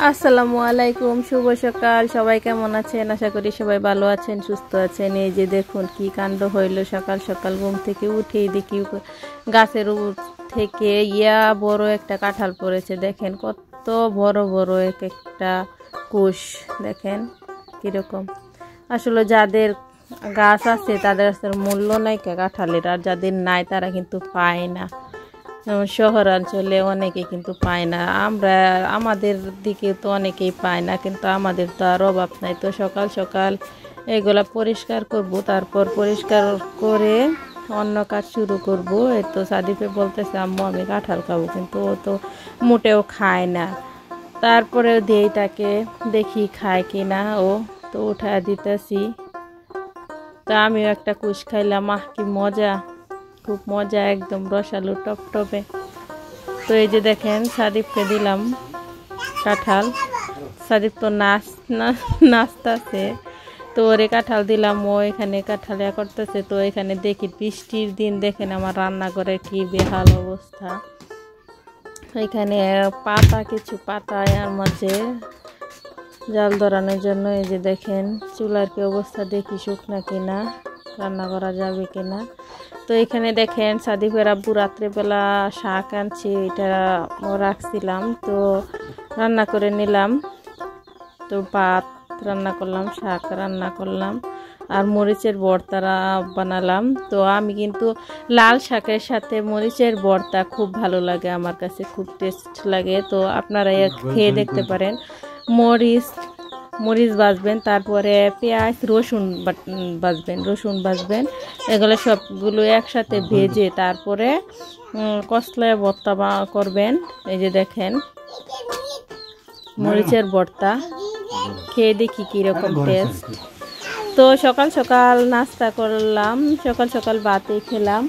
আসসালামু আলাইকুম, শুভ সকাল। সবাই কেমন আছেন? আশা করি সবাই ভালো আছেন, সুস্থ আছেন। এই যে দেখুন কি কাণ্ড হইল, সকাল সকাল ঘুম থেকে উঠেই দেখি গাছের উপর থেকে বড় একটা কাঁঠাল পড়েছে। দেখেন কত বড় বড় এক একটা কুশ, দেখেন কিরকম। আসলে যাদের গাছ আছে তাদের মূল্য নাই কাঁঠালের, আর যাদের নাই তারা কিন্তু পায় না। শহরাঞ্চলে অনেকে কিন্তু পায় না, আমাদের দিকে তো অনেকেই পায় না, কিন্তু আমাদের তো আর অভাব নাই। তো সকাল সকাল এগুলা পরিষ্কার করব, তারপর পরিষ্কার করে অন্য কাজ শুরু করব। এই তো সাদিফে বলতেছে আম্মু আমি কাঁঠাল খাবো, কিন্তু ও তো মোটেও খায় না। তারপরেও দিই তাকে, দেখি খায় কি না। ও তো উঠায় দিতেছি। তা আমিও একটা কুশ খাইলাম, কি মজা, খুব মজা, একদম রসালো টপটপে। তো এই যে দেখেন সাদিফকে দিলাম কাঁঠাল। সাদিফ তো নাচতেছে, তো ওরে কাঁঠাল দিলাম, ও এখানে কাঁঠাল করতেছে। তো এখানে দেখি বৃষ্টির দিন, দেখেন আমার রান্নাঘরে কি বেহাল অবস্থা। এখানে কিছু পাতা আর মাঝে জাল ধরানোর জন্য। এই যে দেখেন চুলার কি অবস্থা, দেখি শুকনা কিনা, রান্না করা যাবে কিনা। তো এখানে দেখেন সাদিফের আব্বু রাত্রেবেলা শাক আনছে, এটা রাখছিলাম, তো রান্না করে নিলাম। তো ভাত রান্না করলাম, শাক রান্না করলাম, আর মরিচের ভর্তা বানালাম। তো আমি কিন্তু লাল শাকের সাথে মরিচের ভর্তা খুব ভালো লাগে, আমার কাছে খুব টেস্ট লাগে। তো আপনারা খেয়ে দেখতে পারেন। মরিচ ভাজবেন, তারপরে পেঁয়াজ রসুন ভাজবেন, এগুলো সবগুলো একসাথে ভেজে তারপরে কসলায় ভর্তা করবেন। এই যে দেখেন মরিচের ভর্তা, খেয়ে দেখি কীরকম টেস্ট। তো সকাল সকাল নাস্তা করলাম, সকাল সকাল ভাতই খেলাম।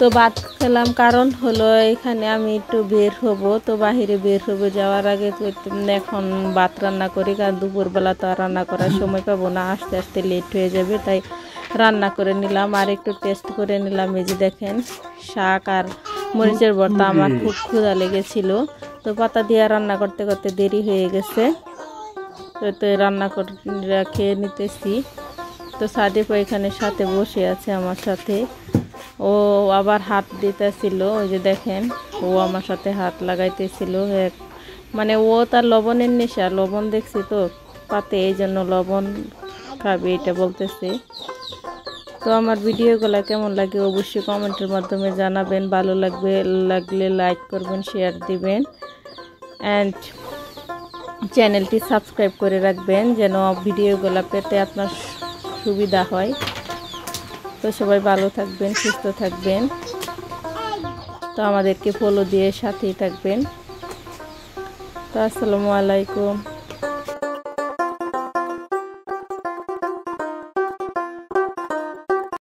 তো ভাত খেলাম কারণ হলো এখানে আমি একটু বের হব, তো বাহিরে বের হব। যাওয়ার আগে তো এখন ভাত রান্না করি, কারণ দুপুরবেলা তো আর রান্না করার সময় পাবো না, আস্তে আস্তে লেট হয়ে যাবে, তাই রান্না করে নিলাম আর একটু টেস্ট করে নিলাম। এই যে দেখেন শাক আর মরিচের ভর্তা, আমার খুব ক্ষুধা লেগেছিল। তো পাতা দিয়ে রান্না করতে করতে দেরি হয়ে গেছে, তো রান্না করে খেয়ে নিতেছি। তো সাদিফ এখানে সাথে বসে আছে আমার সাথে, ও আবার হাত দিতেছিল। ওই যে দেখেন ও আমার সাথে হাত লাগাইতেছিল, মানে ও তার লবণের নেশা, লবণ দেখছি তো পাতে, এই জন্য লবণ খাবে এটা বলতেছে। তো আমার ভিডিওগুলো কেমন লাগে অবশ্যই কমেন্টের মাধ্যমে জানাবেন। ভালো লাগলে লাইক করবেন, শেয়ার দিবেন, অ্যান্ড চ্যানেলটি সাবস্ক্রাইব করে রাখবেন যেন ভিডিওগুলো পেতে আপনার সুবিধা হয়। তো সবাই ভালো থাকবেন, সুস্থ থাকবেন, তো আমাদেরকে ফলো দিয়ে সাথেই থাকবেন। তো আসসালামু আলাইকুম।